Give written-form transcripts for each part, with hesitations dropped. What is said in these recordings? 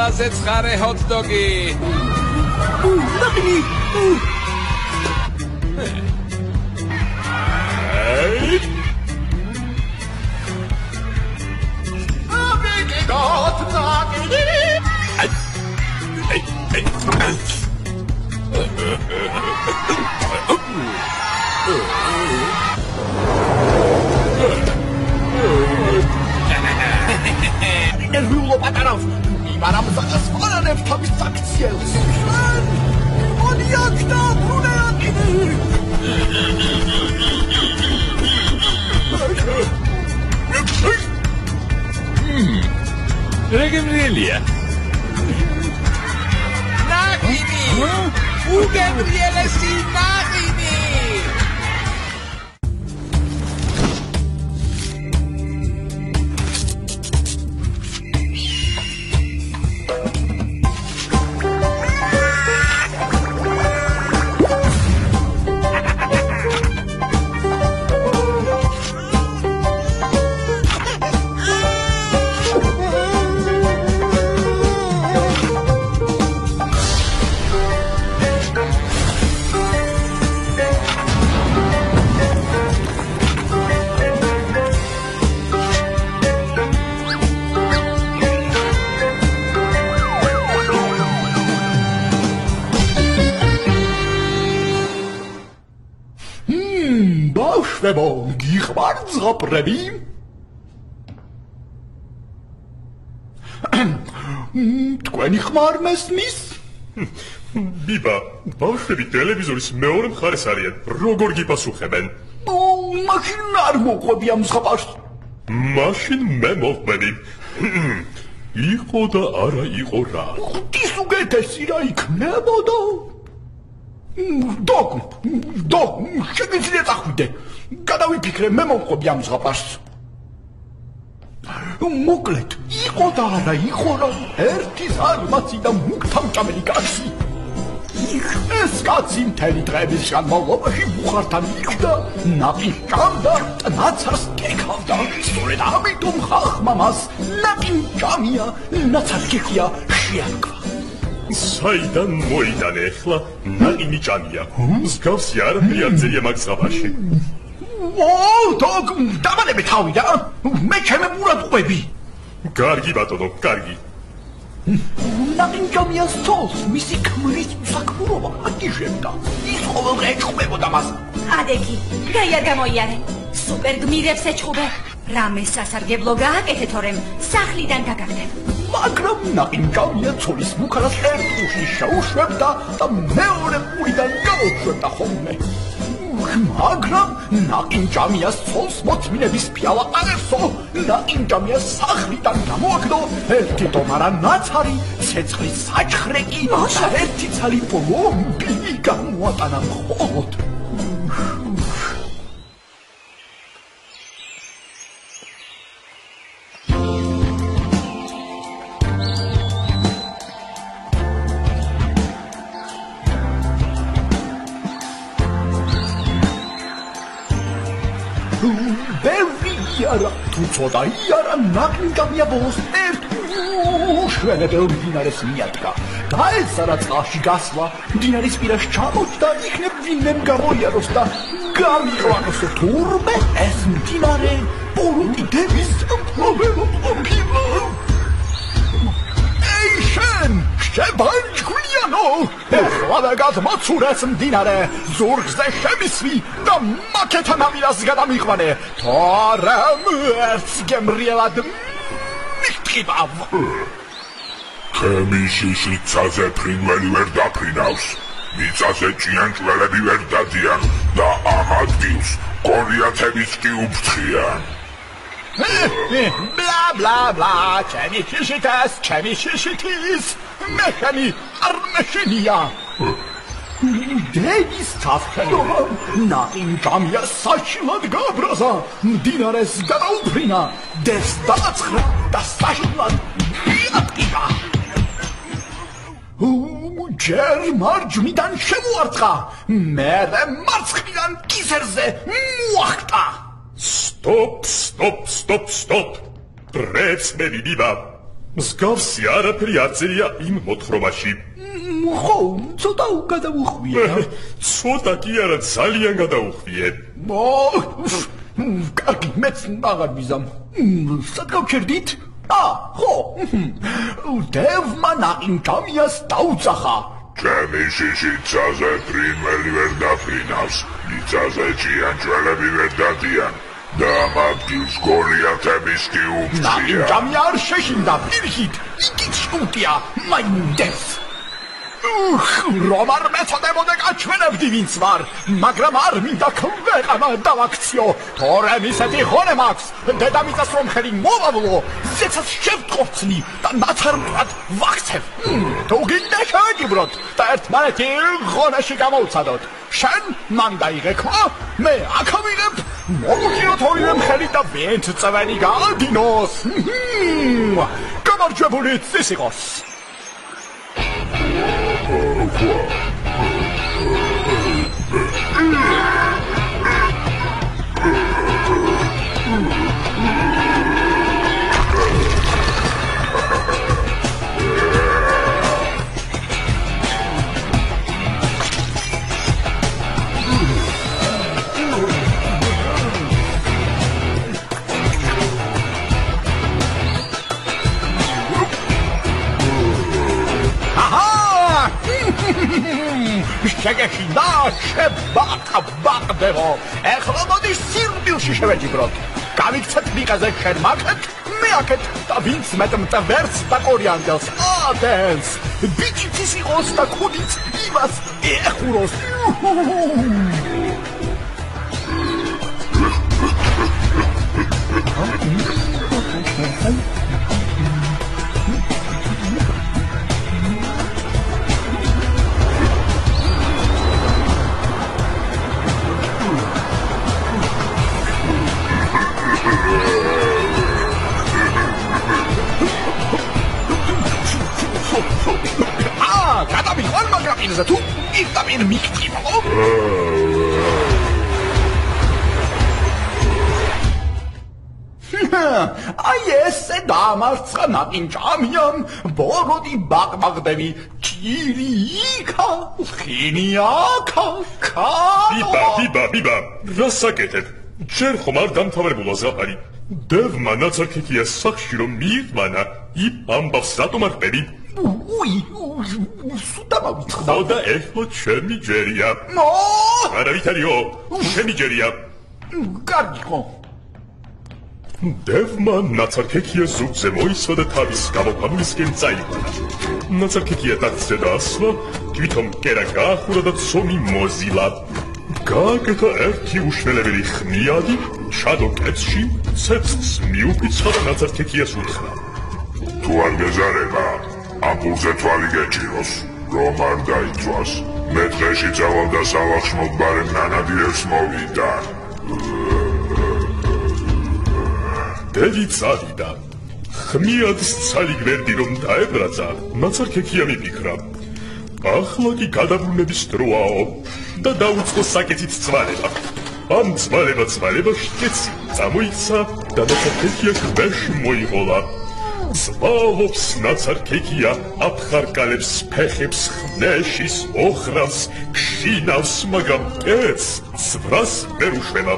ყველაზე ცხარე ჰოთ-დოგი. ნახინი. ნერვიულო პატარავს იმარამ ზაგასპარანებ თავის აქციელს მონიაკ და ბრუნეაკინი რეგემრიელია ნახინი უგემრიელესი ნახინი გიხმარ ზღაპრები? თქვენი ხმარ მესმის? ბიბა, ბავშვები ტელევიზორის მეორე მხარეს არიან. როგორ გიპასუხებენ? მაშინ არ მოყვები ამ ზღაპარს. მაშინ მე მოყვები. იყო და არა იყო რა. ღვთის უგეთესი რა იქნებოდა? დოგ, შეგიძლია წახვიდე. გადავიფიქრე, მე მოვყვები ამ ზღაპარს. მოკლედ, იყო და არა იყო რა, ერთი ზარმაცი და მუქთამჭამელი კაცი. ეს კაცი მთელი დღეების განმავლობაში ბუხართან იხვდა, ნაყინს ჭამდა, ნაცარს კექავდა. სწორედ ამიტომ ხალხმა მას ნაყინჭამია, ნაცარკექია შეარქვა. საიდან მოიტანე ახლა ნაყინი ჭამია? მსგავსი არაფერი არ წერია მაგ ზღაპარში. დოგ, დამანებე თავი და მე ჩემი ურატყვები. კარგი ბატონო, კარგი. ნაყინჭამიას თოლს მისი ქმრის უსაქმურობა აკიშებდა. ის ყოველდღე ეჭხმებოდა მას. ადეგი, გაიარ გამოიარე. სუპერ გმირებს ეჭხუბე. რამე სასარგებლო გააკეთე თორემ სახლიდან დაგაგდებ. მაგრამ ნაყინჭამია ცოლის მუქარას ერთ უში შეუშვებდა და მეორე ყურიდან გამოუშვებდა ხოლმე. მაგრამ ნაყინჭამიას ცოლს მოწმინების ფიალა არ ესო. ნაყინჭამიას სახლიდან გამოაგდო ერთი ტომარა ნაცარი, ცეცხლის საჩხრეკი და ერთი ცალი პლომბი გამოატანა მხოლოდ. თუ ცოტა იარა ნაყინჭამია ბოლოს ერთ უშვენებელ მდინარეს მიადგა და ეს არა წყალში გასვლა მდინარის პირას ჩამოჭდა იქნებ ვინმემ გამოიაროს და გამიყვანოს თურმე ეს მდინარე პოლუტი დევის პრობლემა ყოფილა. ეი შენ შებანჯგვლიანო, ეხლა გადმოცურეს მდინარე, ზურგზე შემისვი და მაკეთან ამირას გადამიყვანე, თორემ ერთს გემრიელად მიხტყიბავ. ჩემი შიშიცაზე ფრინველი ვერ დაფრინავს, მიწაზე ჭიანჭველები ვერ დადიან და ამ ადგილს გორიათების კი უფრთხიან. ბლა ბლა ბლა, ჩემი შიშიტას, ჩემი შიშიტის, მეშენი არ მეშენია. დედის თაფხედობა ნაყინჭამია საშილად გააბრაზა, მდინარეს გადაუფრინა, დევს დააცხრა და საშილად მიატკიბა. ჯერ მარჯვნიდან შემოარტყა, მერე მარცხნიდან კისერზე მოახტა. Stop! Preț-me, Biba! მსგავსი არაფერი არ წერია იმ მოთხრობაში. ხო, ცოტა გადავუხვიე. ცოტა კი არა, ძალიან გადავუხვიე. კარგი, მეც აღარ ვიზამ. სად გავჩერდით? ხო. დევმა ნაინჯამიას დაუძახა. ჩემი შიშიცაზე ფრინველი ვერ დაფრინავს, მიწაზე ჭიანჭველები ვერ დადიან და მათგილს გოლიათების კი უფცია. ნაინჯამია არ შეშინდა პირიქით, იქით შუტია, მაინდეს. რომ არ მეწოდებოდე გაჩვენებდი ვინც ვარ, მაგრამ არ მინდა ქვეყანა დავაქციო. თორემ ისეთი ხონე მაქვს, დედამიწას რომ ხელი მოვავლო, ზეცას შევტყორცნი და ნაცარმწვრად ვაქცევ. თუ გინდა შევაგიბროთ და ერთმანეთი ხონაში გამოვცადოთ. შენ მან დაიღე ქვა, მე აქ ავიღებ, მოვუჭიროთ ორივე მხელი და ვინც წვენი გაადინოს. გამარჯვებული ის იყოს. შეგეშინდა შებაყბაყდებო. ეხლა მოდი სირბილში შევეჯიბროთ. გავიქცეთ მიყაზე შენ მაქეთ, მე აქეთ და ვინც მეტ მტვერს და კორიანდელს ადენს. ბიჭიც იყოს და კუდიც იმას ეხუროს. გადამიყვან მაგრამ ინზე თუ პირდაპირ მიკტივო. აი ესე დამარცხა ნაინჯამიამ, ბოროდი ბაყბაყდები, ჭირი იქა, ხინი აქა, ბიბა, რა საკეთებ? ჯერ ხომ არ დამთავრებულა ზაფარი. დევმა ნაცარქექიას სახში რომ მიიყვანა, იმ ამბავს რატომ არ ყვები? სუდა მოვიწყდა. ხო და ეხლა ჩემი ჯერია. არავითარიო, ჩემი ჯერია. კარგი ხო. დევმა ნაცარქექია ზუგზე მოისვა და თავის გამოყვანილისკენ წაიყვანა. ნაცარქექია ტახტზე დაასვლა, თვითონ კერა გაახურა და ცომი მოზილა. გააკეთა ერთი უშველებელი ხმიადი, ჩადო კეცში, ცეცხლს მიუფიცხა და ნაცარქექიას უთხრა. თუ არ გეზარება, ამპულზე თვალი გეჭიროს, რომ არ დაიწვას. მე დღეში წავალ და სალახს მოგბარემ ნანადირებს მოვიდა. დედი წავიდა. ხმიადს ცალი გვერდი რომ დაებრაცა, ნაცარქექია მიფიქრა. ახლა კი გადაბრუნების დროაო და დაუწყო საკეთით ცვალება. ამ ცვალება შკეცი წამოიქცა და ნაცარქექია ქვეშ მოიღოლა. ცვალობს ნაცარქექია, აფხარკალებს ფეხებს, ხმეშის, ოხრავს, ქშინავს, მაგრამ კეცს ცვრას ვერ უშვება.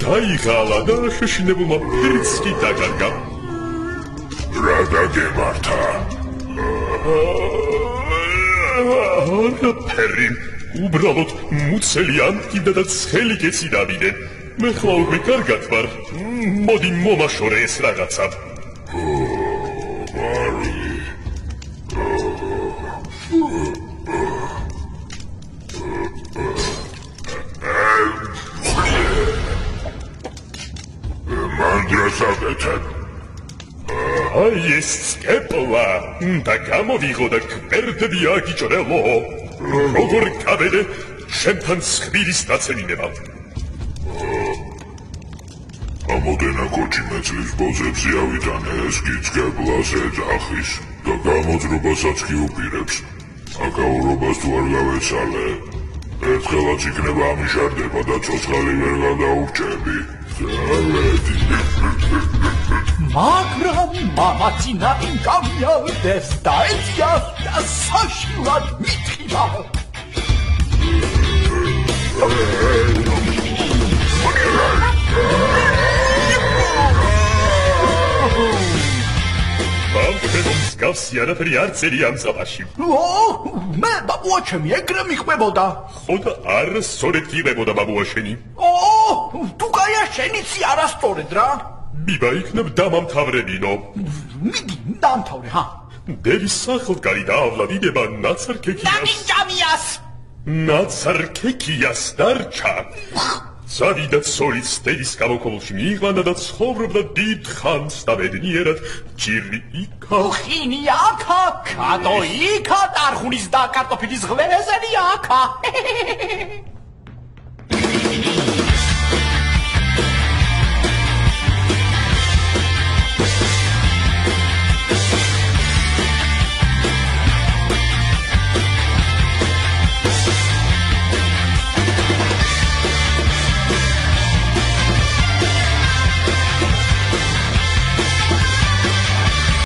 დაიღალა და შეშინებულმა ფერიც კი დაგარგა. რა დაგემართა? არაფერი, უბრალოდ მუცელი ანტკიდა და ცხელი კეცი დავიდე. მე ხვალ კარგად ვარ, მოდი მომაშორე ეს რაღაცა. მანდრასაკეთებ. აი ეს სკეპლა და გამოვიღო და კვერდები აგიჭრელო. როგორ გავედე ჩემთან ცხვირის დაცემინება. ამოდენა კოჩი მეწლის ბოზებზე ავიტანე, ეს კი სკეპლას ეძახის და გამოძრობასაც კი უპირებს. აკაურობას თუ არ გავეცალე, ერთხელაც იქნება ამიშარდება და ცოცხალი ვერ გადაურჩები. მაგრამ მამაცინა ინკამიალდეს დაეწია და საშინლად მითხიდა. მსგავსი არაფერი არ წერია ამ ზავაში. მე ბაბუა ჩემი ეგრე მიყვებოდა. ხო და არასწორად გიღებოდა ბაბუა შენი. თუ კაია შენიცი არასწორად რა. ბიბა იქნებ დამამთავრებინო. მიდი დამთავრე ჰა. დევის სახლკარი დაავლადიდება ნაცარქექიას დარჩა. ზავი და ცოლიც დედის გამოქვაბულში მიიყვანა და ცხოვრობდა დიდ ხანს და ბედნიერად. ჯირი იქა, ხინი აქა, კატო იქა, ტარხუნის და კარტოფილის ღლეზენი აქა.